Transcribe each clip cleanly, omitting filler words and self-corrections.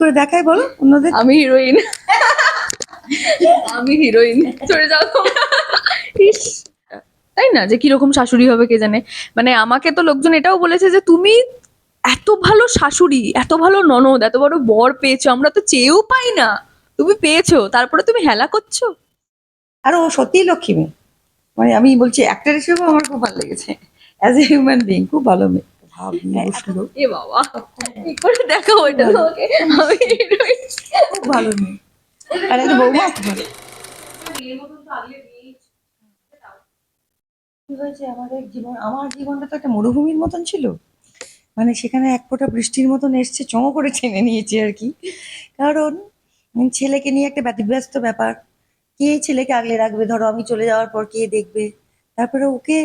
করে দেখায় বলো অন্যদের। আমি হিরোইন। আমি হিরোইন, চলে যাও তোমরা। ইস, তাই না, যে কিরকম শাশুড়ি হবে কে জানে। মানে আমাকে তো লোকজন এটাও বলেছে যে তুমি এত ভালো শাশুড়ি, এত ভালো ননদ, এত বড় বর পেয়েছো, আমরা তো চেয়েও পাই না, তুমি পেয়েছো, তারপরে তুমি হেলা করছো। আর ও সত্যিই লক্ষ্মী মেয়ে। মানে আমি বলছি অ্যাক্টর হিসেবেও আমার খুব ভালো লেগেছে, অ্যাজ এ হিউম্যান বিং খুব ভালো মেয়ে। ভাব নিয়ে বসলো। এ বাবা, কি করে দেখাবো এটা ভালো, তোমাকে। আমি হিরোইন। খুব ভালো মেয়ে। আর একটা বৌমা খুব ভালো। কি হয়েছে আমাদের জীবন, আমার জীবনটা তো একটা মরুভূমির মতন ছিল। মানে সেখানে এক ফোঁটা বৃষ্টির মতন এসছে, চমো করে টেনে নিয়েছে আর কি। কারণ ছেলেকে নিয়ে একটা ব্যতিব্যস্ত ব্যাপার। কে ছেলেকে আগলে রাখবে, ধরো আমি চলে যাওয়ার পর কে দেখবে। তারপরে ওকে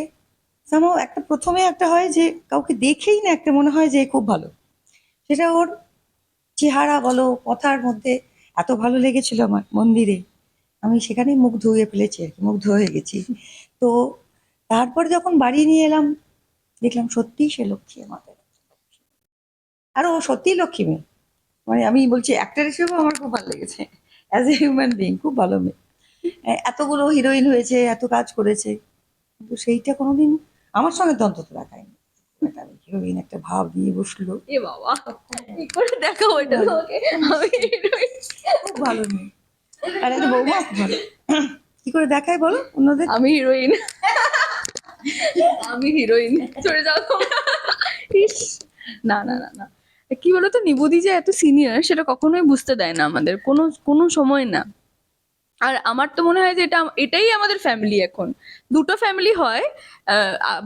সামাও একটা প্রথমে একটা হয় যে কাউকে দেখেই না একটা মনে হয় যে এ খুব ভালো। সেটা ওর চেহারা বলো, কথার মধ্যে এত ভালো লেগেছিল আমার মন্দিরে। আমি সেখানেই মুগ্ধ হয়ে ফেলেছি আর কি, মুগ্ধ হয়ে গেছি। তো তারপর যখন বাড়ি নিয়ে এলাম, দেখলাম সত্যিই সে লক্ষ্মী আমাদের। আর ও সত্যিই লক্ষ্মী মেয়ে। মানে আমি বলছি অ্যাক্টর হিসেবেও আমার খুব ভালো লেগেছে, অ্যাজ এ হিউম্যান বিং খুব ভালো মেয়ে। এতগুলো হিরোইন হয়েছে, এত কাজ করেছে, কিন্তু সেইটা কোনোদিন আমার সঙ্গে তো অন্তত দেখায়নি। একটা হিরোইন একটা ভাব নিয়ে বসলো। এ বাবা, কি করে দেখাবো এটা ভালো, তোমাকে। আমি হিরোইন। খুব ভালো মেয়ে। আর একটা বৌমা খুব ভালো। কি করে দেখায় বলো অন্যদের। আমি হিরোইন। আমি হিরোইন, চলে যাও তোমরা। ইস, না না না না, কি বলতো, নিবুদি যে এত সিনিয়র সেটা কখনোই বুঝতে দেয় না আমাদের, কোনো কোনো সময় না। আর আমার তো মনে হয় যে এটাই আমাদের ফ্যামিলি এখন। দুটো ফ্যামিলি হয়,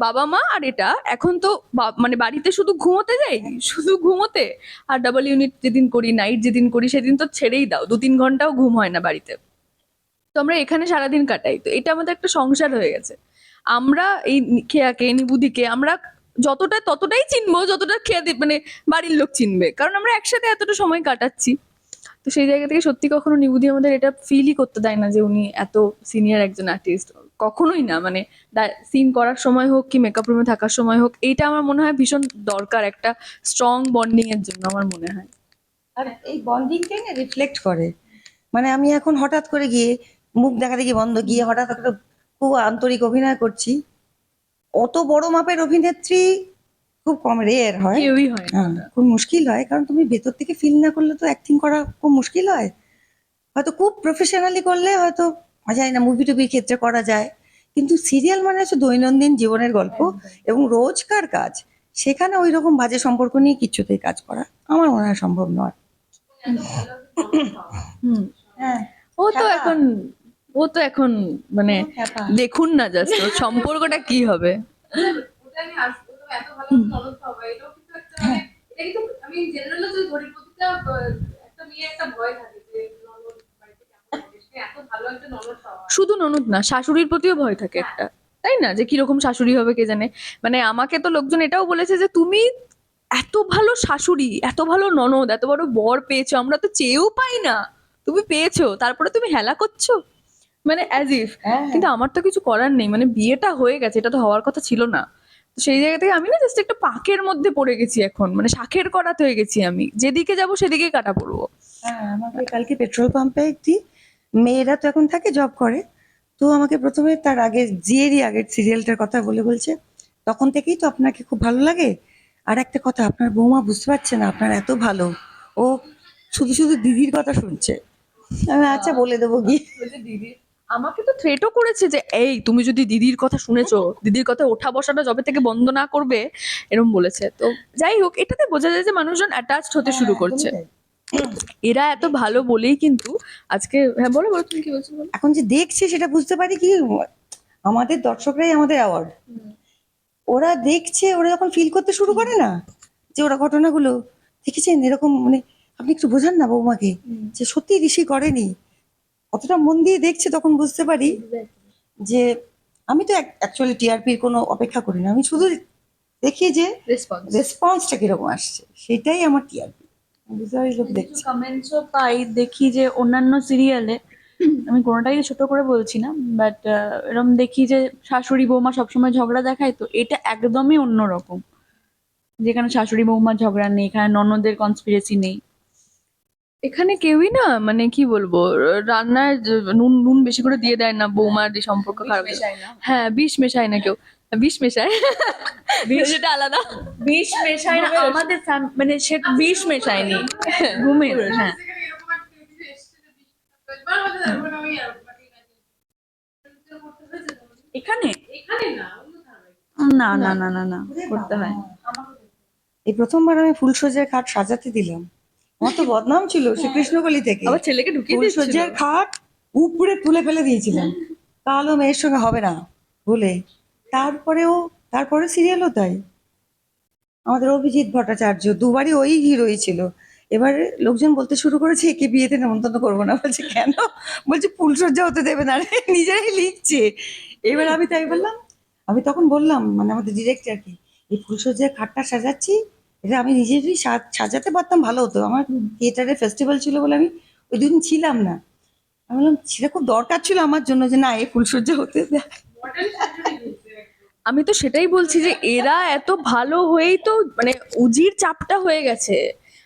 বাবা মা আর এটা এখন তো। মানে বাড়িতে শুধু ঘুমোতে যাই, শুধু ঘুমোতে। আর ডাবল ইউনিট যেদিন করি, নাইট যেদিন করি, সেদিন তো ছেড়েই দাও, 2-3 ঘন্টাও ঘুম হয় না বাড়িতে। তো আমরা এখানে সারাদিন কাটাই, তো এটা আমাদের একটা সংসার হয়ে গেছে। আমরা এই খেয়াকে, নিবুদিকে আমরা যতটা ততটাই চিনবো যতটা খেয়া মানে বাড়ির লোক চিনবে, কারণ আমরা একসাথে এতটা সময় কাটাচ্ছি। তো সেই জায়গা থেকে সত্যি কখনো নিবুদি আমাদের এটা ফিলই করতে দেয় না যে উনি এত সিনিয়র একজন আর্টিস্ট, কখনোই না। মানে সিন করার সময় হোক কি মেকআপ রুমে থাকার সময় হোক, এইটা আমার মনে হয় ভীষণ দরকার একটা স্ট্রং বন্ডিং এর জন্য, আমার মনে হয়। আর এই বন্ডিংটাই না রিফ্লেক্ট করে। মানে আমি এখন হঠাৎ করে গিয়ে মুখ দেখা দেখি বন্ধ, গিয়ে হঠাৎ একটা খুব আন্তরিক অভিনয় করছি। অত বড় মাপের অভিনেত্রী খুব কম, রেয়ার হয়। কেউই হয় না হ্যাঁ, ওটা। খুব মুশকিল হয়, কারণ তুমি ভেতর থেকে ফিল না করলে তো অ্যাক্টিং করা খুব মুশকিল হয়। হয়তো খুব প্রফেশনালি করলে হয়তো জানি না মুভি টুভির ক্ষেত্রে করা যায়, কিন্তু সিরিয়াল মানে হচ্ছে দৈনন্দিন জীবনের গল্প এবং রোজকার কাজ। সেখানে ওই রকম বাজে সম্পর্ক নিয়ে কিছুতেই কাজ করা আমার মনে হয় সম্ভব নয়। হুম। হ্যাঁ, ও তো খ্যাপা, এখন, ও তো এখন মানে পুরো খ্যাপা। দেখুন না জাস্ট ওর সম্পর্কটা কি হবে। ওটা আমি আসবো, তবে এত ভালো একটা ননদ পাবো এটাও কিন্তু একটা মানে এটা কিন্তু আমি জেনারেল যদি ধরি প্রতিটা একটা মেয়ে একটা ভয় থাকে যে ননদ বাড়িতে কেমন হবে, সে এত ভালো একটা ননদ পাওয়া। শুধু ননদ না, শাশুড়ির প্রতিও ভয় থাকে একটা, তাই না, যে কিরকম শাশুড়ি হবে কে জানে। মানে আমাকে তো লোকজন এটাও বলেছে যে তুমি এত ভালো শাশুড়ি, এত ভালো ননদ, এত বড় বর পেয়েছো, আমরা তো চেয়েও পাই না, তুমি পেয়েছো, তারপরে তুমি হেলা করছো। মানে অ্যাজ ইফ। হ্যাঁ, হ্যাঁ। কিন্তু আমার তো কিছু করার নেই, মানে বিয়েটা হয়ে গেছে, এটা তো হওয়ার কথা ছিল না। তো সেই জায়গা থেকে আমি না জাস্ট একটা পাকের মধ্যে পড়ে গেছি এখন, মানে শাখের করাত হয়ে গেছি, আমি যেদিকে যাব সেদিকে কাটা পড়বো। হ্যাঁ, আমাকে কালকে পেট্রোল পাম্পে একটি মেয়েরা তো এখন থাকে, জব করে। তো আমাকে প্রথমে তার আগে জিয়েরই আগের সিরিয়ালটার কথা বলে বলছে, তখন থেকেই তো আপনাকে খুব ভালো লাগে। আর একটা কথা, আপনার বৌমা বুঝতে পারছে না আপনার এত ভালো, ও শুধু শুধু দিদির কথা শুনছে। আমি আচ্ছা বলে দেবো গিয়ে। বলছে দিদি, আমাকে তো থ্রেটও করেছে যে এই তুমি যদি দিদির কথা শুনেছো, দিদির কথা ওঠা বসাটা যবে থেকে বন্ধ না করবে, এরকম বলেছে। তো যাই হোক, এটাতে বোঝা যায় যে মানুষজন অ্যাটাচড হতে হ্যাঁ, শুরু একদমই করছে। তাই। এরা এত ভালো বলেই কিন্তু আজকে, হ্যাঁ বলো বলো, তুমি কি বলছো বলো। এখন যে দেখছে সেটা বুঝতে পারি কি, আমাদের দর্শকরাই আমাদের অ্যাওয়ার্ড। ওরা দেখছে, ওরা যখন ফিল করতে শুরু করে না, যে ওরা ঘটনাগুলো দেখেছেন এরকম, মানে আপনি একটু বোঝান না বৌমাকে যে সত্যি ঋষি করেনি। অতটা মন দিয়ে দেখছে তখন বুঝতে পারি যে আমি তো অ্যাকচুয়ালি টিআরপির কোনো অপেক্ষা করি না, আমি শুধু দেখি যে রেসপন্স, রেসপন্সটা কিরকম আসছে, সেটাই আমার টিআরপি। বুঝতে পারি লোক কিছু দেখছে। কমেন্টসও পাই, দেখি যে অন্যান্য সিরিয়ালে, আমি কোনোটাই ছোট করে বলছি না, বাট এরকম দেখি যে শাশুড়ি বৌমা সবসময় ঝগড়া দেখায়, তো এটা একদমই অন্যরকম। যেখানে শাশুড়ি বৌমার ঝগড়া নেই, এখানে ননদের কনস্পিরেসি নেই। এখানে কেউই না, মানে কি বলবো, রান্নায় নুন নুন বেশি করে দিয়ে দেয় না, বৌমার এই সম্পর্ক খারাপ। হ্যাঁ, বিষ মেশায় না কেউ, বিষ মেশায়, সেটা আলাদা। বিষ মেশায় না আমাদের মানে সে বিষ মেশায়নি, ঘুমের। হ্যাঁ, সেখানে এরকম একটা কিছু এসছে যে এবার হতে যাবে না আমি আর বাকি করতে হয়েছে তো। এখানে এখানে না অন্য ধারাবাহিক। না না না না না করতে হয়। এই প্রথমবার আমি ফুলসজ্জার খাট সাজাতে দিলাম। আমার তো বদনাম ছিল সে কৃষ্ণকলি থেকে। আবার ছেলেকে ঢুকিয়ে দিচ্ছিল। ফুলসজ্জার খাট উপরে তুলে ফেলে দিয়েছিলাম, কালো মেয়ের সঙ্গে হবে না বলে। তারপরে সিরিয়ালও তাই। আমাদের অভিজিৎ ভট্টাচার্য দুবারই ওই হিরোই ছিল। এবার লোকজন বলতে শুরু করেছে একে বিয়েতে নেমন্তন্ন করবো না। বলছে কেন? বলছে ফুলসজ্জা হতে দেবে না রে, নিজেরাই লিখছে। এবার আমি তাই বললাম, আমি তখন বললাম মানে আমাদের ডিরেক্টরকে, এই ফুলসজ্জার খাটটা সাজাচ্ছি, এটা আমি নিজেরই সাজাতে পারতাম ভালো হতো। আমার থিয়েটারের ফেস্টিভ্যাল ছিল বলে আমি ওই দিন ছিলাম না। আমি বললাম সেটা খুব দরকার ছিল আমার জন্য যে না এই ফুলসজ্জা হতে দেয়। মডেল শাশুড়ি হয়েছে একদম। আমি তো সেটাই বলছি যে এরা এত ভালো হয়েই তো মানে উজির চাপটা হয়ে গেছে।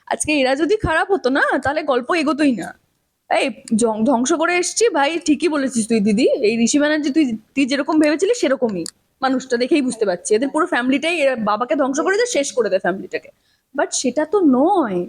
আজকে এরা যদি খারাপ হতো না, তাহলে গল্প এগোতোই না। এই ধ্বংস করে এসছি ভাই, ঠিকই বলেছিস তুই দিদি। এই ঋষি ব্যানার্জি তুই তুই যেরকম ভেবেছিলি সেরকমই মানুষটা, দেখেই বুঝতে পারছি। এদের পুরো ফ্যামিলিটাই, এরা বাবাকে ধ্বংস করে দেয়, শেষ করে দেয় ফ্যামিলিটাকে। বাট সেটা তো নয়।